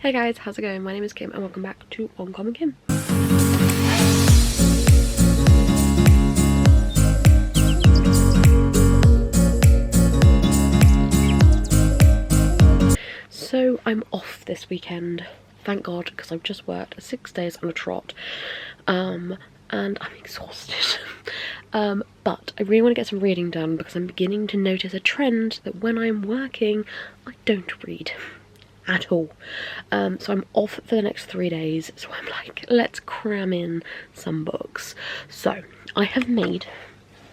Hey guys, how's it going? My name is Kim and welcome back to Uncommonkim. So I'm off this weekend, thank God, because I've just worked 6 days on a trot, and I'm exhausted. But I really want to get some reading done because I'm beginning to notice a trend that when I'm working, I don't read at all. So I'm off for the next 3 days, so I'm like, let's cram in some books. So I have made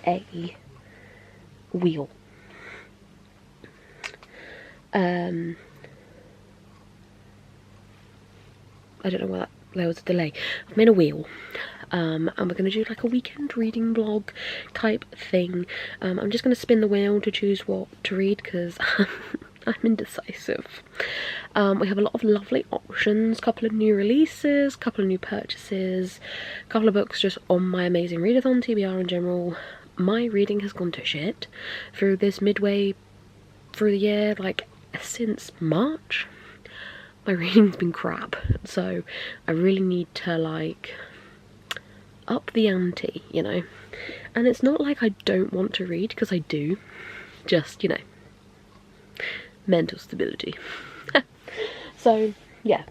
a wheel. I don't know why there was a delay. I've made a wheel, and we're going to do like a weekend reading vlog type thing. I'm just going to spin the wheel to choose what to read because I'm indecisive. We have a lot of lovely options, couple of new releases, couple of new purchases, couple of books just on my amazing readathon TBR in general. My reading has gone to shit through this midway through the year, like since March. My reading's been crap, so I really need to like up the ante, you know. And it's not like I don't want to read, because I do, just, you know, mental stability. So yeah,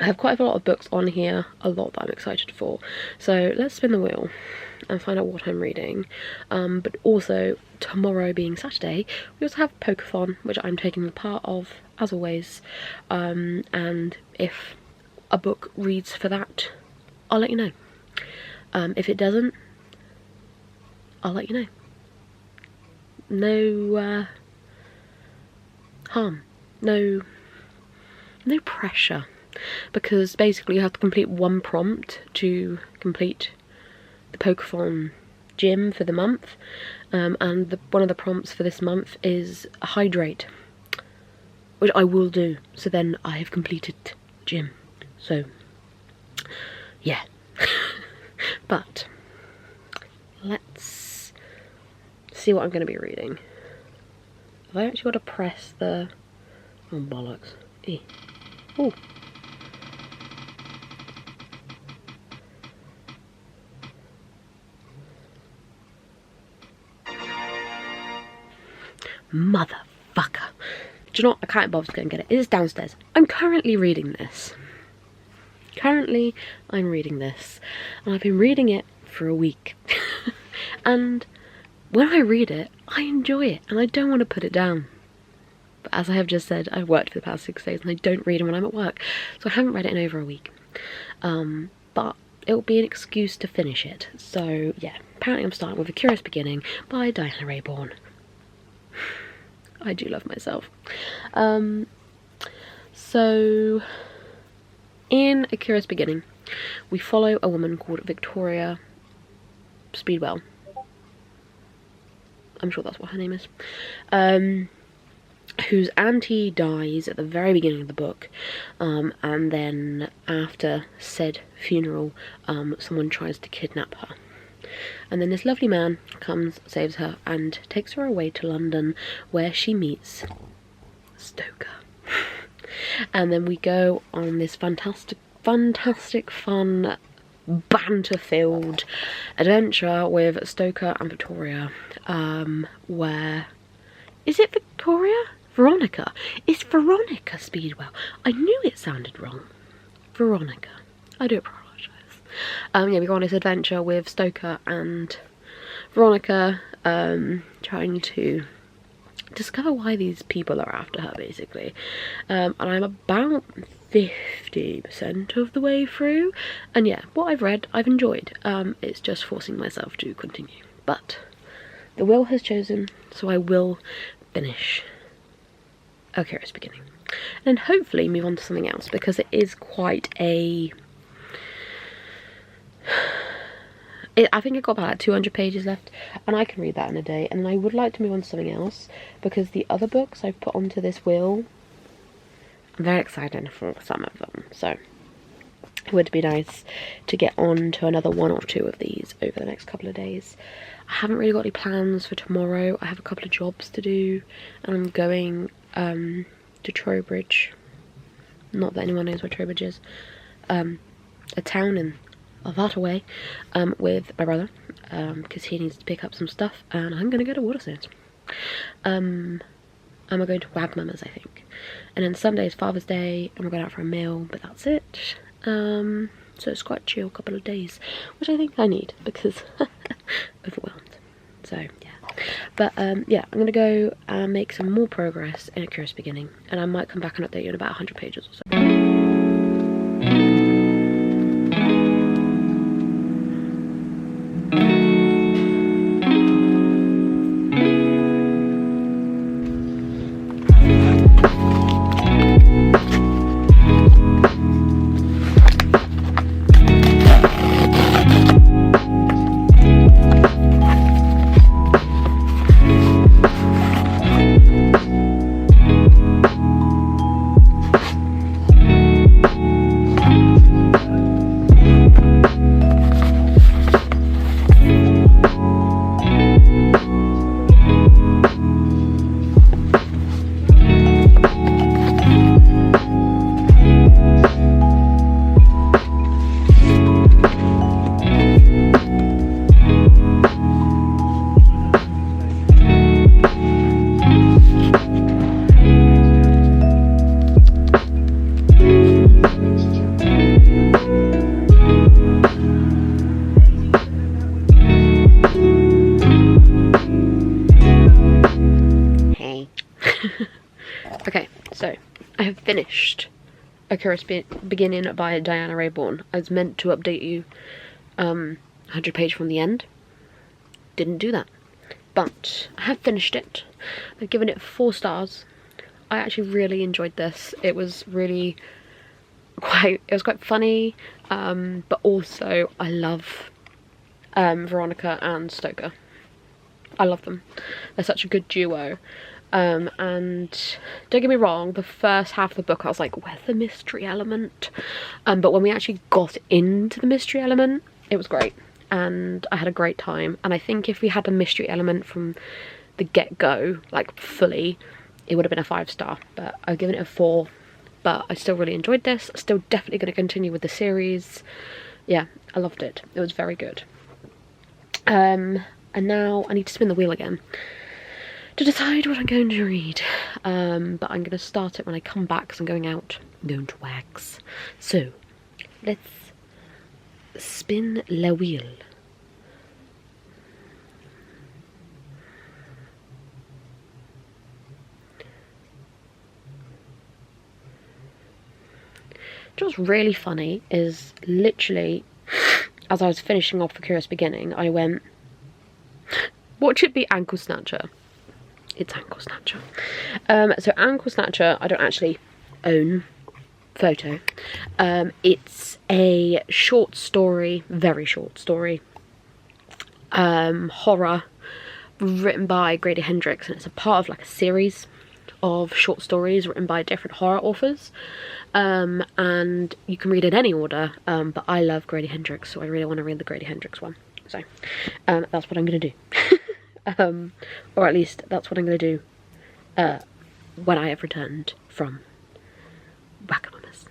I have quite a lot of books on here, a lot that I'm excited for. So let's spin the wheel and find out what I'm reading. But also tomorrow being Saturday, we also have Pokeathon, which I'm taking the part of as always. And if a book reads for that, I'll let you know. If it doesn't, I'll let you know. No harm, no pressure, because basically you have to complete one prompt to complete the Pokeathon gym for the month, and one of the prompts for this month is hydrate, which I will do, so then I have completed gym. So yeah. But let's see what I'm going to be reading. Have I actually got to press the... oh bollocks. Oh. Motherfucker. Do you know what? I can't bother to go and get it. It is downstairs. I'm currently reading this. I'm reading this. And I've been reading it for a week. And when I read it, I enjoy it. And I don't want to put it down. But as I have just said, I've worked for the past 6 days and I don't read when I'm at work. So I haven't read it in over a week. But it'll be an excuse to finish it. So yeah, apparently I'm starting with A Curious Beginning by Diana Raybourn. I do love myself. So in A Curious Beginning, we follow a woman called Victoria Speedwell. I'm sure that's what her name is. Whose auntie dies at the very beginning of the book, and then after said funeral, someone tries to kidnap her. And then this lovely man comes, saves her, and takes her away to London, where she meets Stoker. And then we go on this fantastic fun, banter-filled adventure with Stoker and Victoria, where... is it Victoria? Veronica. It's Veronica Speedwell. I knew it sounded wrong. Veronica. I do apologise. Yeah, we go on this adventure with Stoker and Veronica, trying to discover why these people are after her, basically. And I'm about 50% of the way through, and yeah, what I've read, I've enjoyed. It's just forcing myself to continue. But the will has chosen, so I will finish A Curious Beginning. And hopefully move on to something else, because it is quite a... I think I've got about 200 pages left, and I can read that in a day, and I would like to move on to something else, because the other books I've put onto this wheel, I'm very excited for some of them, so it would be nice to get on to another one or two of these over the next couple of days. I haven't really got any plans for tomorrow. I have a couple of jobs to do, and I'm going to Trowbridge not that anyone knows where Trowbridge is, a town in Away, with my brother, because he needs to pick up some stuff, and I'm gonna go to Waterstones. And we're going to Wagamama's, I think. And then Sunday is Father's Day, and we're going out for a meal, but that's it. So it's quite a chill couple of days, which I think I need, because overwhelmed. So, yeah. But, yeah, I'm gonna go and make some more progress in A Curious Beginning, and I might come back and update you in about 100 pages or so. Okay, so I have finished A Curious Beginning by Diana Raybourn. I was meant to update you 100 page from the end. Didn't do that. But I have finished it. I've given it 4 stars. I actually really enjoyed this. It was really quite funny, but also I love Veronica and Stoker. I love them. They're such a good duo. And don't get me wrong, the first half of the book I was like, where's the mystery element? But when we actually got into the mystery element, it was great, and I had a great time. And I think if we had a mystery element from the get-go, like fully, it would have been a 5-star, but I've given it a 4. But I still really enjoyed this. Still definitely going to continue with the series. Yeah, I loved it. It was very good. And now I need to spin the wheel again to decide what I'm going to read, but I'm going to start it when I come back because I'm going out. I'm going to wax. So, let's spin la wheel. What's really funny is literally, as I was finishing off A Curious Beginning, I went, what should be Ankle Snatcher? It's Ankle Snatcher. So Ankle Snatcher, I don't actually own photo. It's a short story, very short story, horror, written by Grady Hendrix, and it's a part of like a series of short stories written by different horror authors. And you can read in any order, but I love Grady Hendrix, so I really want to read the Grady Hendrix one. So that's what I'm going to do. Or at least that's what I'm going to do when I have returned from Wagamama's.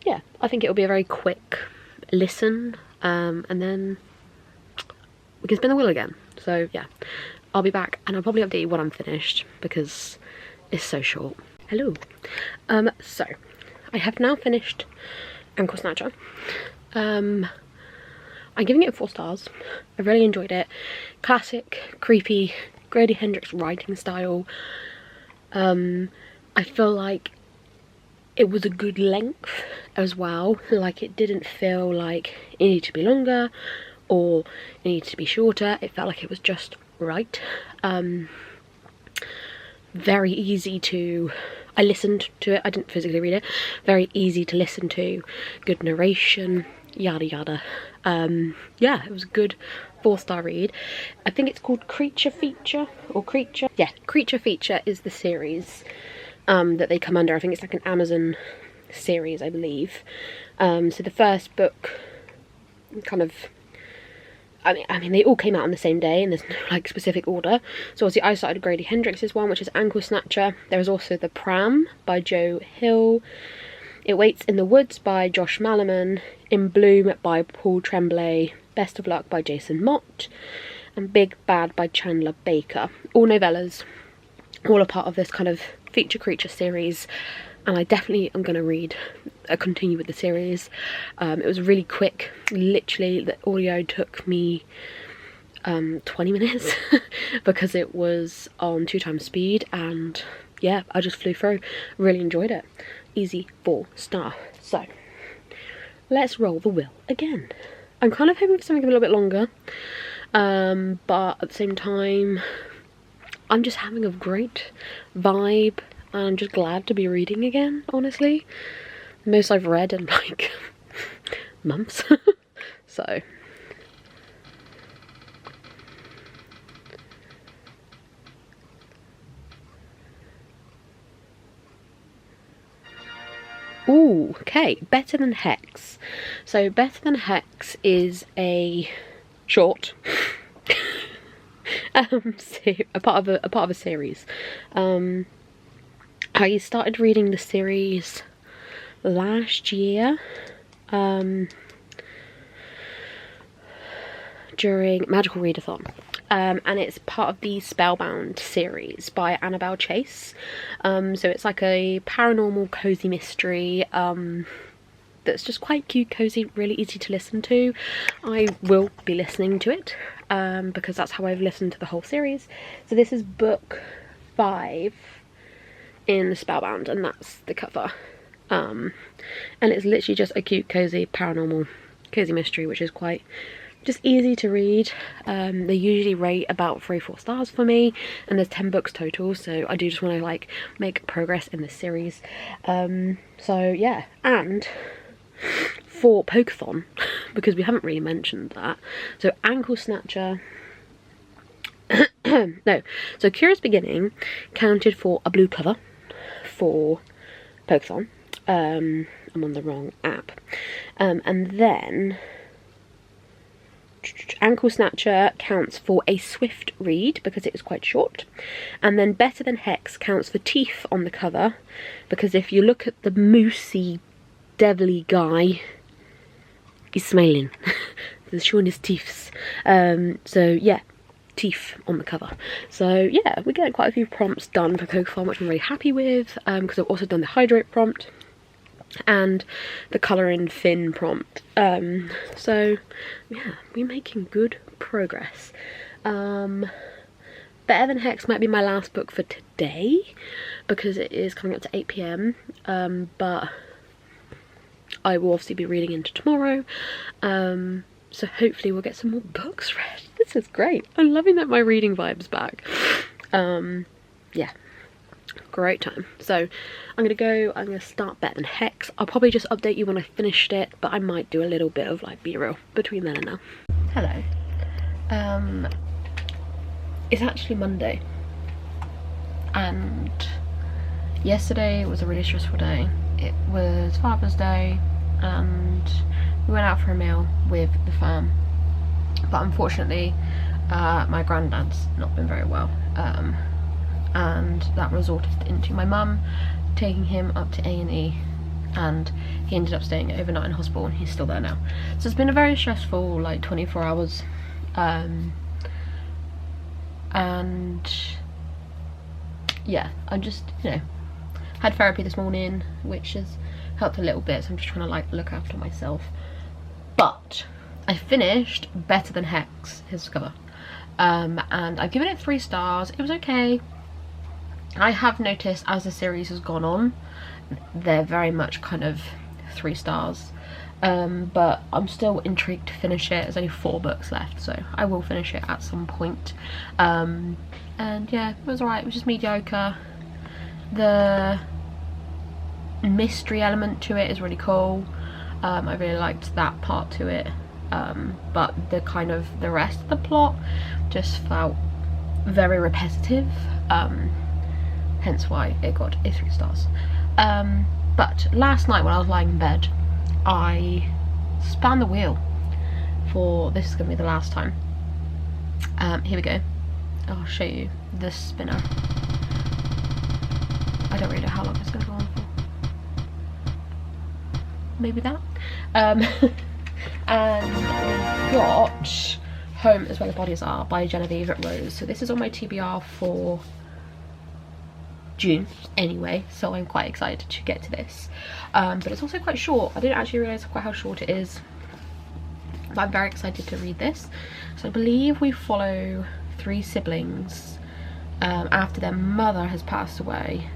Yeah, I think it'll be a very quick listen, and then we can spin the wheel again. So yeah, I'll be back, and I'll probably update you when I'm finished because it's so short. Hello. So I have now finished Ankle Snatcher. I'm giving it 4 stars. I really enjoyed it. Classic, creepy, Grady Hendrix writing style. I feel like it was a good length as well. Like, it didn't feel like it needed to be longer or it needed to be shorter. It felt like it was just right. Very easy to... I listened to it. I didn't physically read it. Very easy to listen to. Good narration. Yada yada. Yeah, it was a good 4-star read. I think it's called Creature Feature or Creature. Yeah, Creature Feature is the series that they come under. I think it's like an Amazon series, I believe. So the first book kind of I mean they all came out on the same day and there's no like specific order. So obviously I started Grady Hendrix's one, which is Ankle Snatcher. There was also The Pram by Joe Hill, It Waits in the Woods by Josh Malerman, In Bloom by Paul Tremblay, Best of Luck by Jason Mott, and Big Bad by Chandler Baker. All novellas, all a part of this kind of feature creature series, and I definitely am going to continue with the series. It was really quick, literally the audio took me 20 minutes because it was on 2x speed, and yeah, I just flew through. Really enjoyed it. Easy 4-star. So let's roll the wheel again. I'm kind of hoping for something a little bit longer, but at the same time I'm just having a great vibe and I'm just glad to be reading again, honestly. The most I've read in like months. So ooh, okay, Better Than Hex. So Better Than Hex is a short a part of a series. I started reading the series last year during Magical Readathon. And it's part of the Spellbound series by Annabelle Chase. So it's like a paranormal cozy mystery that's just quite cute, cozy, really easy to listen to. I will be listening to it because that's how I've listened to the whole series. So this is book 5 in the Spellbound, and that's the cover. And it's literally just a cute, cozy, paranormal, cozy mystery, which is quite just easy to read. They usually rate about 3-4 stars for me, and there's 10 books total, so I do just want to like make progress in this series. So yeah, and for Pokeathon, because we haven't really mentioned that, so Ankle Snatcher no, so Curious Beginning counted for a blue cover for Pokeathon. I'm on the wrong app. And then Ankle Snatcher counts for a swift read because it was quite short, and then Better Than Hex counts for teeth on the cover because if you look at the moosey devilly guy, he's smiling. He's showing his teeth. So yeah, teeth on the cover. So yeah, we're getting quite a few prompts done for Pokeathon, which I'm really happy with, because I've also done the hydrate prompt and the colour in Fin prompt. So yeah, we're making good progress. Better Than Hex might be my last book for today because it is coming up to 8 PM, but I will obviously be reading into tomorrow, so hopefully we'll get some more books read. This is great. I'm loving that my reading vibe's back. Yeah, great time. So I'm gonna start Better Than Hex. I'll probably just update you when I finished it, but I might do a little bit of like B-roll between then and now. Hello. It's actually Monday, and yesterday was a really stressful day. It was Father's Day and we went out for a meal with the fam, but unfortunately my granddad's not been very well, and that resulted into my mum taking him up to A&E, and he ended up staying overnight in hospital and he's still there now. So it's been a very stressful like 24 hours, and yeah, I'm just, you know, had therapy this morning, which has helped a little bit, so I'm just trying to like look after myself. But I finished Better Than Hex, his cover, and I've given it 3 stars. It was okay. I have noticed as the series has gone on, they're very much kind of 3 stars, but I'm still intrigued to finish it. There's only 4 books left, so I will finish it at some point. And yeah, it was alright. It was just mediocre. The mystery element to it is really cool. I really liked that part to it, but the rest of the plot just felt very repetitive, hence why it got a 3 stars. But last night when I was lying in bed, I spun the wheel for this is going to be the last time. Here we go. I'll show you the spinner. I don't really know how long it's going to go on for. Maybe that. And we got Home Is Where the Bodies Are by Genevieve Rose. So this is on my TBR for June anyway, so I'm quite excited to get to this. But it's also quite short. I didn't actually realise quite how short it is, but I'm very excited to read this. So I believe we follow 3 siblings after their mother has passed away,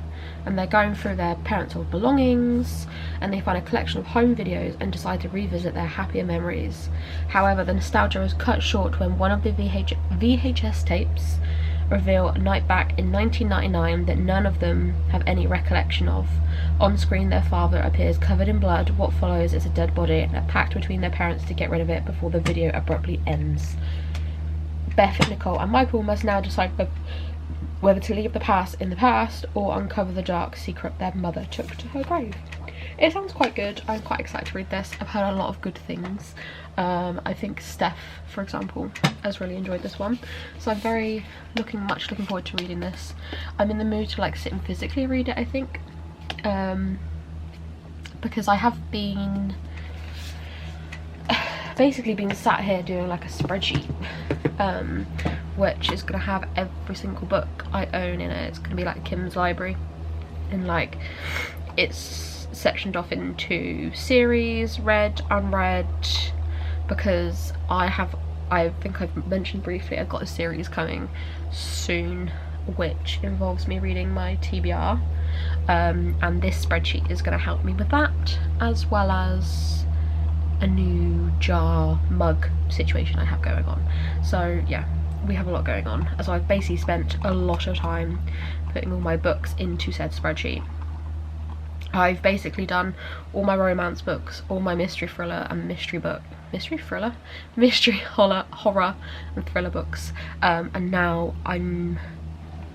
and they're going through their parents' old belongings, and they find a collection of home videos and decide to revisit their happier memories. However, the nostalgia is cut short when one of the VHS tapes reveal a night back in 1999 that none of them have any recollection of. On screen, their father appears covered in blood. What follows is a dead body and a pact between their parents to get rid of it before the video abruptly ends. Beth, Nicole and Michael must now decide whether to leave the past in the past or uncover the dark secret their mother took to her grave. It sounds quite good. I'm quite excited to read this. I've heard a lot of good things. I think Steph, for example, has really enjoyed this one, so I'm very looking forward to reading this. I'm in the mood to like sit and physically read it, I think, because I have been basically been sat here doing like a spreadsheet, which is going to have every single book I own in it. It's going to be like Kim's library, and like it's sectioned off into series, read, unread, because I think I've mentioned briefly I've got a series coming soon which involves me reading my TBR, and this spreadsheet is going to help me with that, as well as a new jar mug situation I have going on. So yeah, we have a lot going on, as I've basically spent a lot of time putting all my books into said spreadsheet. I've basically done all my romance books, all my mystery thriller and horror and thriller books, and now I'm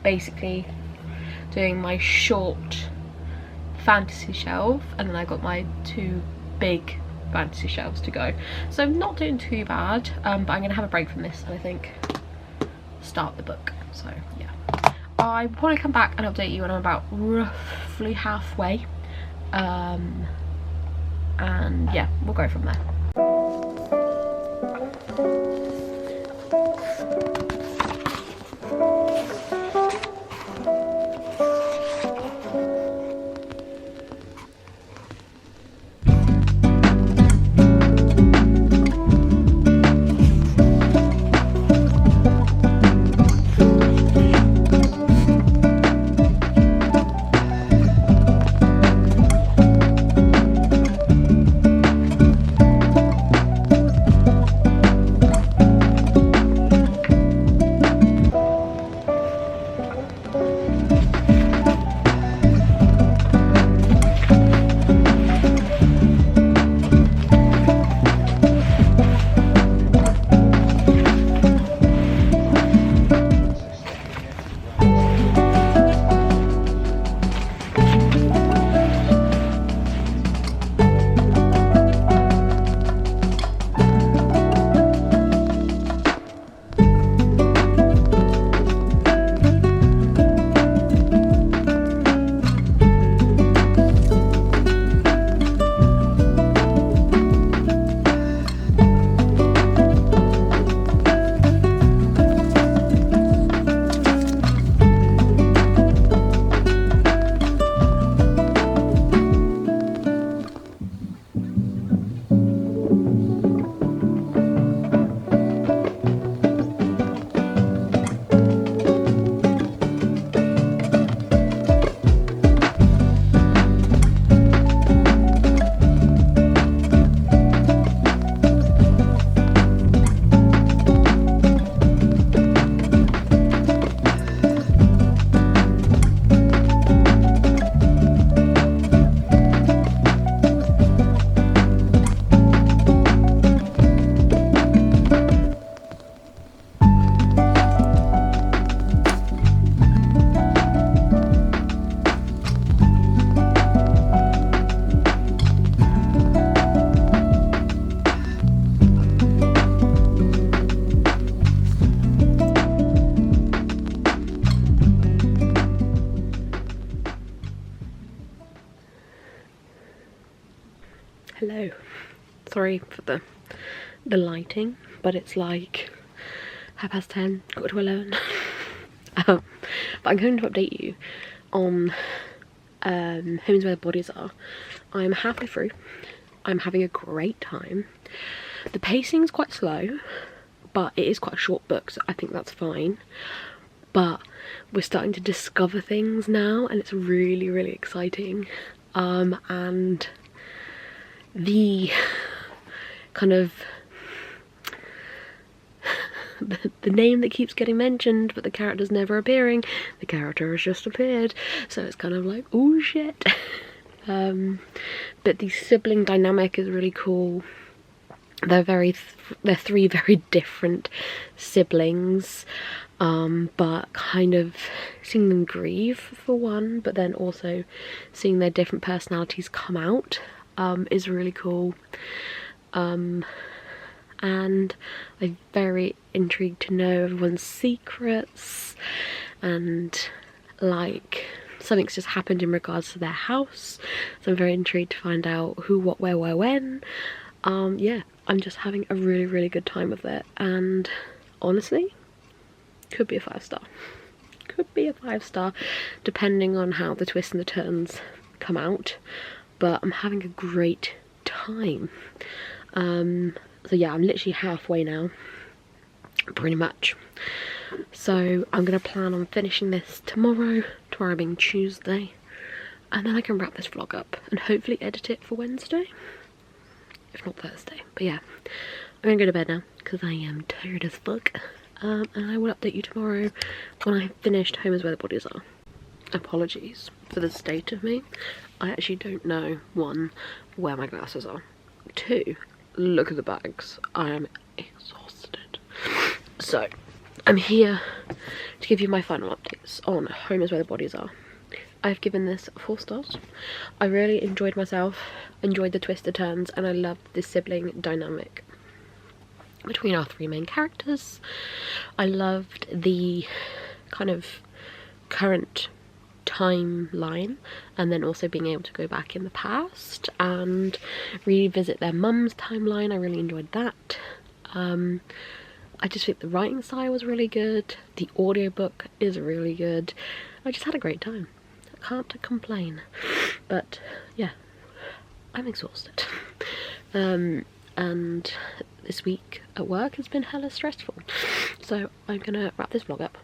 basically doing my short fantasy shelf, and then I got my 2 big fantasy shelves to go. So I'm not doing too bad, but I'm gonna have a break from this and I think start the book. So yeah, I will probably come back and update you when I'm about roughly halfway, and yeah, we'll go from there. Hello. Sorry for the lighting, but it's like 10:30, got to 11. But I'm going to update you on Homes Where the Bodies Are. I'm halfway through. I'm having a great time. The pacing's quite slow, but it is quite a short book, so I think that's fine. But we're starting to discover things now, and it's really, really exciting. And the kind of the name that keeps getting mentioned, but the character's never appearing. The character has just appeared, so it's kind of like, oh shit. But the sibling dynamic is really cool. They're three very different siblings, but kind of seeing them grieve for one, but then also seeing their different personalities come out is really cool. And I'm very intrigued to know everyone's secrets, and like something's just happened in regards to their house, so I'm very intrigued to find out who, what, where, when. Yeah, I'm just having a really, really good time with it, and honestly, could be a 5-star. Could be a 5-star, depending on how the twists and the turns come out, but I'm having a great time. So yeah, I'm literally halfway now, pretty much. So I'm gonna plan on finishing this tomorrow being Tuesday, and then I can wrap this vlog up and hopefully edit it for Wednesday, if not Thursday. But yeah, I'm gonna go to bed now because I am tired as fuck, and I will update you tomorrow when I've finished Homes Where the Bodies Are. Apologies for the state of me. I actually don't know, 1, where my glasses are, 2, look at the bags. I am exhausted. So I'm here to give you my final updates on Homes Where the Bodies Are. I've given this 4 stars. I really enjoyed myself, enjoyed the twisted turns, and I loved the sibling dynamic between our 3 main characters. I loved the kind of current timeline, and then also being able to go back in the past and revisit their mum's timeline. I really enjoyed that. I just think the writing style was really good. The audiobook is really good. I just had a great time. I can't complain. But yeah, I'm exhausted. And this week at work has been hella stressful. So I'm gonna wrap this vlog up.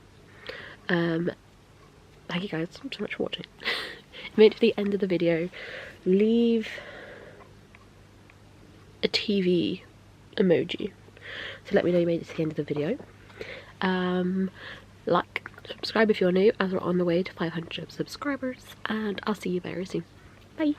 Thank you guys so much for watching. If you made it to the end of the video, leave a TV emoji to let me know you made it to the end of the video. Like, subscribe if you're new, as we're on the way to 500 subscribers, and I'll see you very soon. Bye!